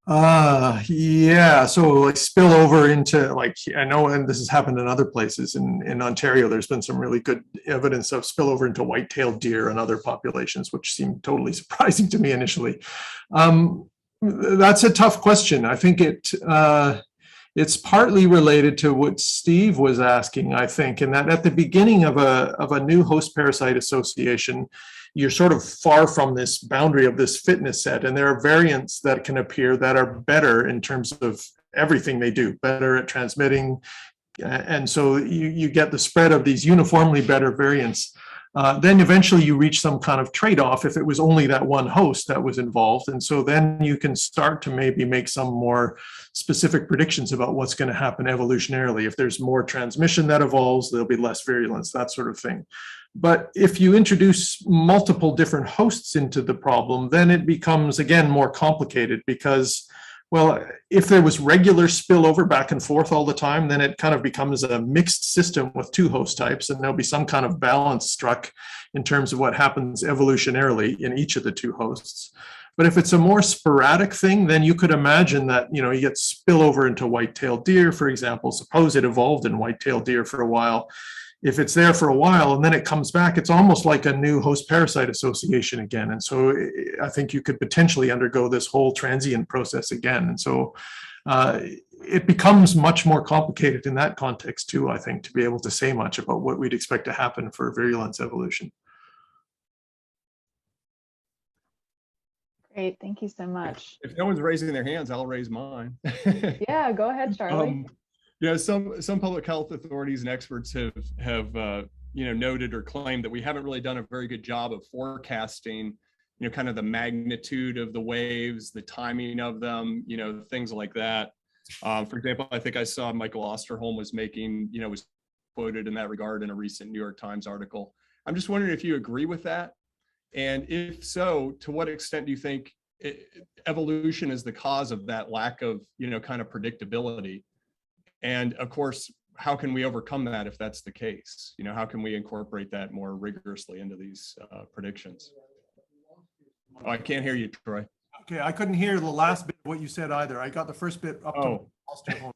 Yeah, so like spill over into, like, I know, and this has happened in other places in Ontario, there's been some really good evidence of spillover into white-tailed deer and other populations, which seemed totally surprising to me initially. That's a tough question. I think it's partly related to what Steve was asking, I think, in that at the beginning of a new host parasite association, you're sort of far from this boundary of this fitness set, and there are variants that can appear that are better in terms of everything they do, better at transmitting, and so you get the spread of these uniformly better variants. Then eventually you reach some kind of trade-off if it was only that one host that was involved, and so then you can start to maybe make some more specific predictions about what's going to happen evolutionarily. If there's more transmission that evolves, there'll be less virulence, that sort of thing. But if you introduce multiple different hosts into the problem, then it becomes, again, more complicated, because, well, if there was regular spillover back and forth all the time, then it kind of becomes a mixed system with two host types, and there'll be some kind of balance struck in terms of what happens evolutionarily in each of the two hosts. But if it's a more sporadic thing, then you could imagine that, you know, you get spillover into white-tailed deer, for example. Suppose it evolved in white-tailed deer for a while. If it's there for a while and then it comes back, it's almost like a new host parasite association again. And so I think you could potentially undergo this whole transient process again. And so it becomes much more complicated in that context too, I think, to be able to say much about what we'd expect to happen for virulence evolution. Great, thank you so much. If no one's raising their hands, I'll raise mine. Yeah, go ahead, Charlie. Yeah, some public health authorities and experts have noted or claimed that we haven't really done a very good job of forecasting, kind of the magnitude of the waves, the timing of them, things like that. For example, I think I saw Michael Osterholm was was quoted in that regard in a recent New York Times article. I'm just wondering if you agree with that. And if so, to what extent do you think evolution is the cause of that lack of, kind of predictability? And of course, how can we overcome that if that's the case? How can we incorporate that more rigorously into these predictions? Oh, I can't hear you, Troy. Okay, I couldn't hear the last bit of what you said either. I got the first bit up to Osterholm.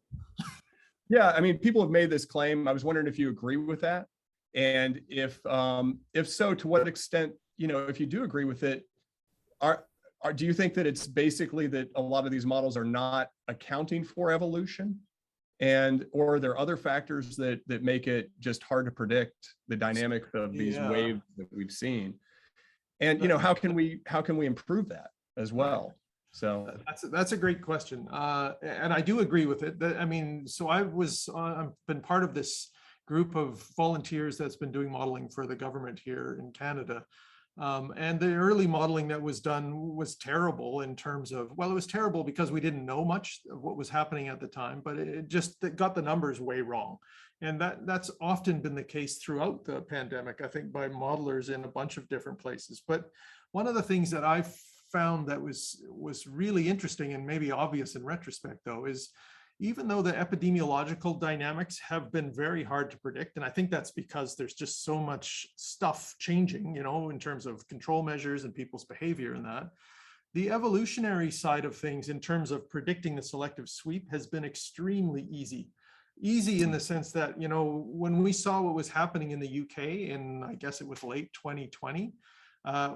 Yeah, I mean, people have made this claim. I was wondering if you agree with that, and if so, to what extent, if you do agree with it, do you think that it's basically that a lot of these models are not accounting for evolution, or are there other factors that make it just hard to predict the dynamics of these waves that we've seen? And how can we improve that as well? So that's a great question, and I do agree with it. I mean, so I've been part of this group of volunteers that's been doing modeling for the government here in Canada, and the early modeling that was done was terrible in terms of, well, it was terrible because we didn't know much of what was happening at the time, but it got the numbers way wrong. And that's often been the case throughout the pandemic, I think, by modelers in a bunch of different places. But one of the things that I found that was really interesting and maybe obvious in retrospect, though, is even though the epidemiological dynamics have been very hard to predict, and I think that's because there's just so much stuff changing, in terms of control measures and people's behavior and that, the evolutionary side of things in terms of predicting the selective sweep has been extremely easy. Easy in the sense that, when we saw what was happening in the UK in, I guess it was late 2020,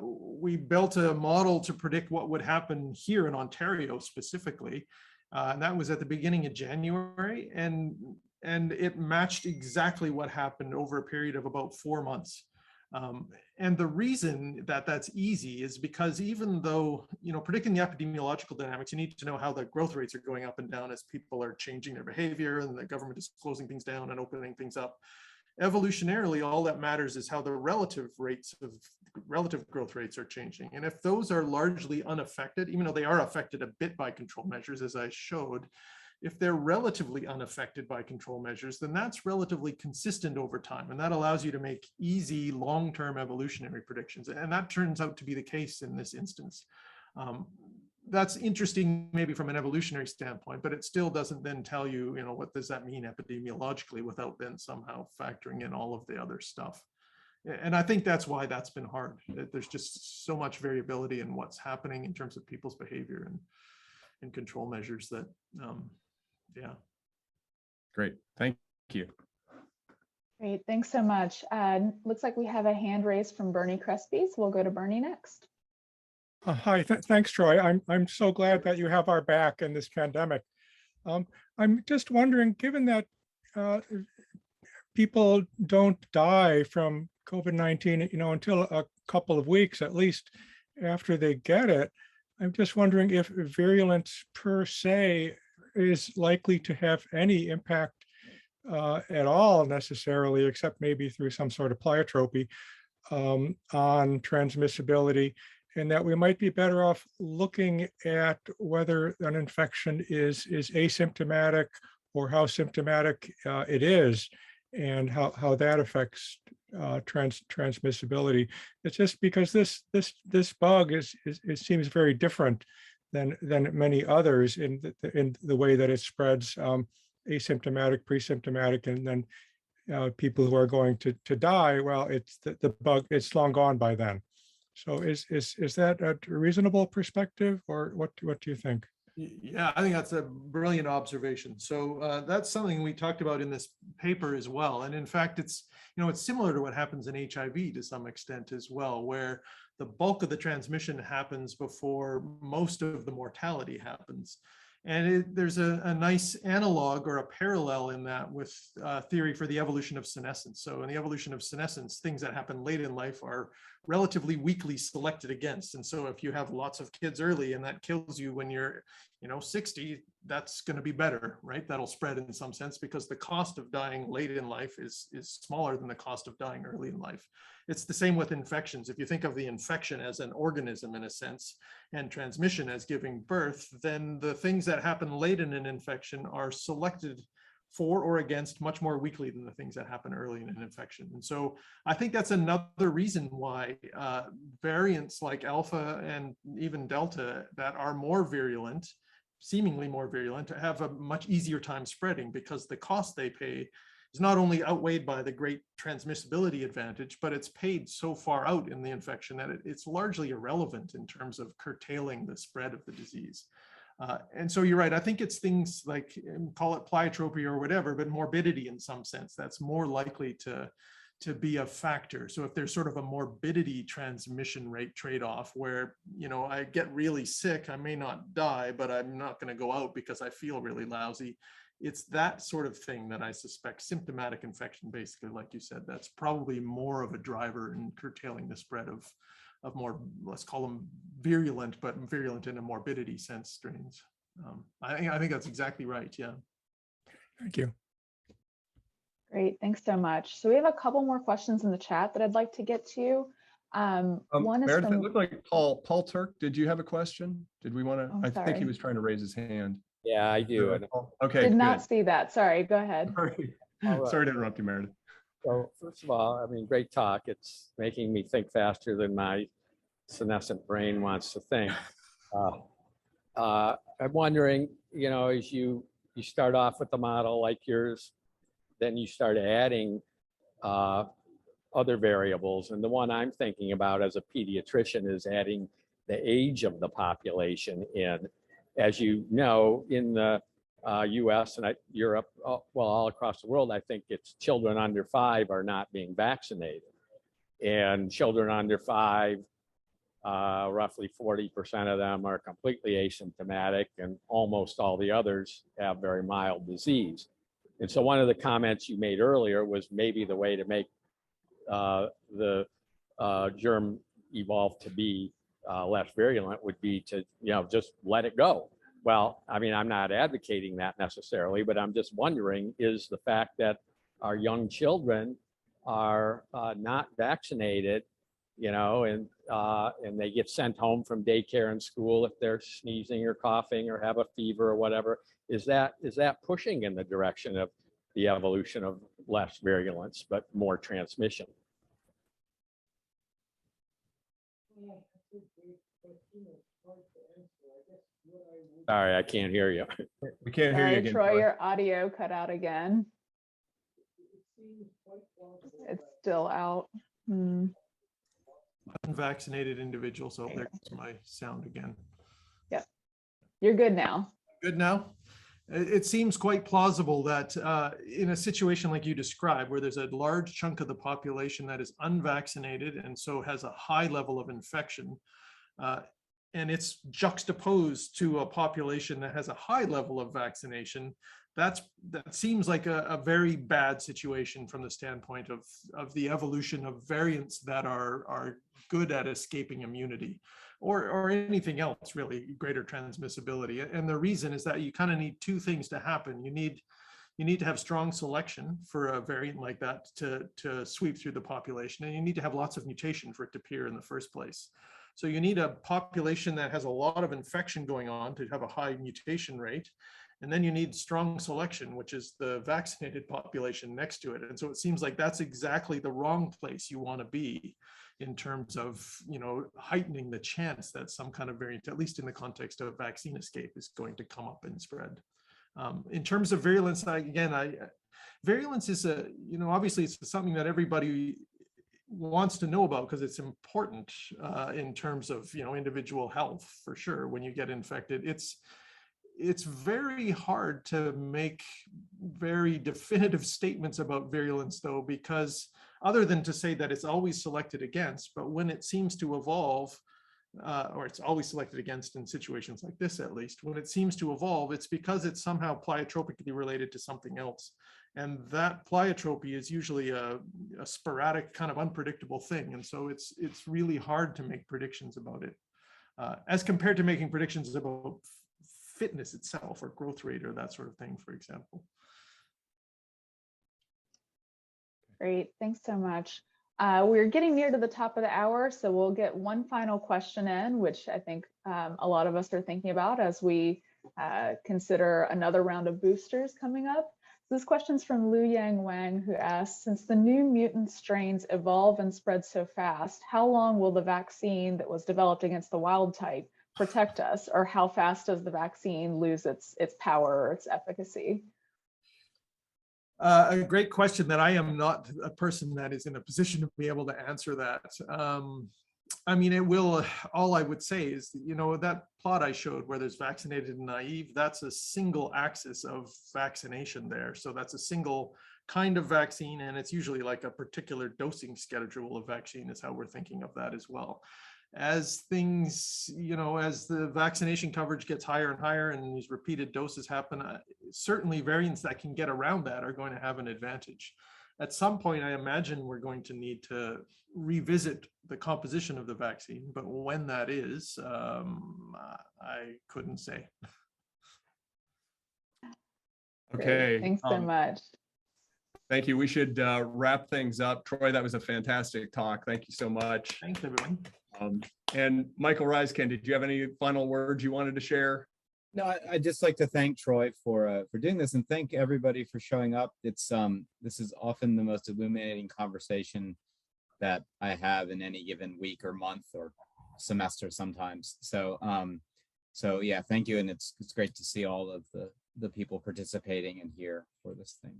we built a model to predict what would happen here in Ontario specifically. And that was at the beginning of January. And it matched exactly what happened over a period of about 4 months. And the reason that that's easy is because even though, predicting the epidemiological dynamics, you need to know how the growth rates are going up and down as people are changing their behavior and the government is closing things down and opening things up. Evolutionarily, all that matters is how the relative growth rates are changing. And if those are largely unaffected, even though they are affected a bit by control measures, as I showed, if they're relatively unaffected by control measures, then that's relatively consistent over time. And that allows you to make easy long-term evolutionary predictions. And that turns out to be the case in this instance. That's interesting maybe from an evolutionary standpoint, but it still doesn't then tell you, what does that mean epidemiologically without then somehow factoring in all of the other stuff. And I think that's why that's been hard. There's just so much variability in what's happening in terms of people's behavior and control measures that, yeah. Great, thank you. Great, thanks so much. Looks like we have a hand raised from Bernie Crespi, so we'll go to Bernie next. Hi, thanks, Troy. I'm so glad that you have our back in this pandemic. I'm just wondering, given that people don't die from COVID-19, until a couple of weeks at least after they get it, I'm just wondering if virulence per se is likely to have any impact at all necessarily, except maybe through some sort of pleiotropy on transmissibility, and that we might be better off looking at whether an infection is asymptomatic or how symptomatic it is, and how that affects transmissibility. It's just because this bug it seems very different than many others in the way that it spreads, asymptomatic, pre-symptomatic, and then people who are going to die. Well, it's the bug. It's long gone by then. So is that a reasonable perspective, or what do you think? Yeah, I think that's a brilliant observation. So that's something we talked about in this paper as well. And in fact, it's similar to what happens in HIV to some extent as well, where the bulk of the transmission happens before most of the mortality happens. And there's a nice analog or a parallel in that with theory for the evolution of senescence. So in the evolution of senescence, things that happen late in life are relatively weakly selected against. And so if you have lots of kids early and that kills you when you're 60, that's going to be better, right? That'll spread in some sense because the cost of dying late in life is smaller than the cost of dying early in life. It's the same with infections. If you think of the infection as an organism in a sense and transmission as giving birth, then the things that happen late in an infection are selected for or against much more weakly than the things that happen early in an infection. And so I think that's another reason why variants like Alpha and even Delta that are more virulent, seemingly more virulent, have a much easier time spreading, because the cost they pay is not only outweighed by the great transmissibility advantage, but it's paid so far out in the infection that it's largely irrelevant in terms of curtailing the spread of the disease. And so you're right. I think it's things like, call it pleiotropy or whatever, but morbidity in some sense that's more likely to be a factor. So if there's sort of a morbidity transmission rate trade-off where, you know, I get really sick, I may not die, but I'm not going to go out because I feel really lousy. It's that sort of thing that I suspect symptomatic infection, basically, like you said, that's probably more of a driver in curtailing the spread of more, let's call them virulent, but virulent in a morbidity sense strains. I think that's exactly right. Yeah. Thank you. Great, thanks so much. So we have a couple more questions in the chat that I'd like to get to. One is Meredith, it from, looked like Paul Turk. Did you have a question? Did we want to? Oh, I think he sorry. was trying to raise his hand. Yeah, I do. Okay, did not good. see that. Sorry, go ahead. Sorry. All right. Sorry to interrupt you, Meredith. So first of all, I mean, great talk. It's making me think faster than my senescent brain wants to think. I'm wondering, you know, as you start off with a model like yours, then you start adding other variables. And the one I'm thinking about as a pediatrician is adding the age of the population in. As you know, in the US and Europe, well, all across the world, I think it's children under 5 are not being vaccinated. And children under 5, roughly 40% of them are completely asymptomatic, and almost all the others have very mild disease. And so one of the comments you made earlier was maybe the way to make the germ evolve to be less virulent would be to, you know, just let it go. Well, I mean, I'm not advocating that necessarily, but I'm just wondering, is the fact that our young children are not vaccinated, you know, and they get sent home from daycare and school if they're sneezing or coughing or have a fever or whatever, is that pushing in the direction of the evolution of less virulence but more transmission? Sorry, I can't hear you. We can't hear you Sorry, again. Troy, your audio cut out again. It's still out. Unvaccinated individuals. So there's my sound again. Yep, you're good now. Good now. It seems quite plausible that in a situation like you described, where there's a large chunk of the population that is unvaccinated and so has a high level of infection, and it's juxtaposed to a population that has a high level of vaccination, that seems like a very bad situation from the standpoint of the evolution of variants that are good at escaping immunity, or anything else really, greater transmissibility. And the reason is that you kind of need two things to happen. You need to have strong selection for a variant like that to sweep through the population, and you need to have lots of mutation for it to appear in the first place. So you need a population that has a lot of infection going on to have a high mutation rate. And then you need strong selection, which is the vaccinated population next to it. And so it seems like that's exactly the wrong place you want to be in terms of, you know, heightening the chance that some kind of variant, at least in the context of vaccine escape, is going to come up and spread. In terms of virulence, virulence is obviously it's something that everybody wants to know about because it's important in terms of, you know, individual health for sure. When you get infected, it's very hard to make very definitive statements about virulence, though, because other than to say that it's always selected against, but when it seems to evolve, or it's always selected against in situations like this, at least, when it seems to evolve, it's because it's somehow pleiotropically related to something else. And that pleiotropy is usually a sporadic, kind of unpredictable thing. And so it's really hard to make predictions about it, as compared to making predictions about fitness itself or growth rate or that sort of thing, for example. Great, thanks so much. We're getting near to the top of the hour, so we'll get one final question in, which I think a lot of us are thinking about as we consider another round of boosters coming up. This question's from Lu Yang Wang, who asks, since the new mutant strains evolve and spread so fast, how long will the vaccine that was developed against the wild type protect us, or how fast does the vaccine lose its power or its efficacy? A great question that I am not a person that is in a position to be able to answer that. I mean, it will, all I would say is, you know, that plot I showed where there's vaccinated and naive, that's a single axis of vaccination there. So that's a single kind of vaccine, and it's usually like a particular dosing schedule of vaccine is how we're thinking of that as well. As things, you know, as the vaccination coverage gets higher and higher and these repeated doses happen, certainly variants that can get around that are going to have an advantage. At some point, I imagine we're going to need to revisit the composition of the vaccine, but when that is, I couldn't say. Okay. Great, thanks so much. Thank you. We should wrap things up. Troy, that was a fantastic talk. Thank you so much. Thanks, everyone. And Michael Reiskin, did you have any final words you wanted to share? No, I'd just like to thank Troy for doing this, and thank everybody for showing up. It's this is often the most illuminating conversation that I have in any given week or month or semester sometimes. So so yeah, thank you, and it's great to see all of the people participating in here for this thing.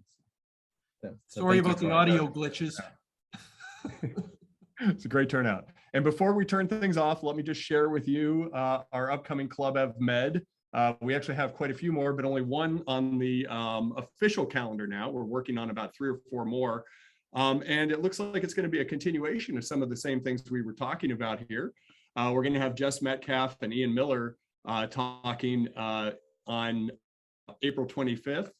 So Sorry about the audio glitches. It's a great turnout. And before we turn things off, let me just share with you our upcoming Club EvMed. We actually have quite a few more, but only one on the official calendar now. We're working on about 3 or 4 more. And it looks like it's going to be a continuation of some of the same things we were talking about here. We're going to have Jess Metcalf and Ian Miller talking on April 25th.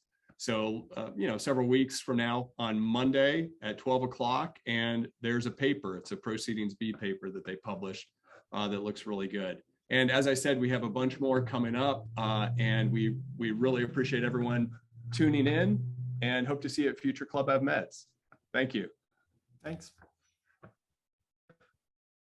So, you know, several weeks from now on Monday at 12 o'clock, and there's a paper. It's a Proceedings B paper that they published that looks really good. And as I said, we have a bunch more coming up, and we really appreciate everyone tuning in and hope to see you at future Club EvMeds. Thank you. Thanks.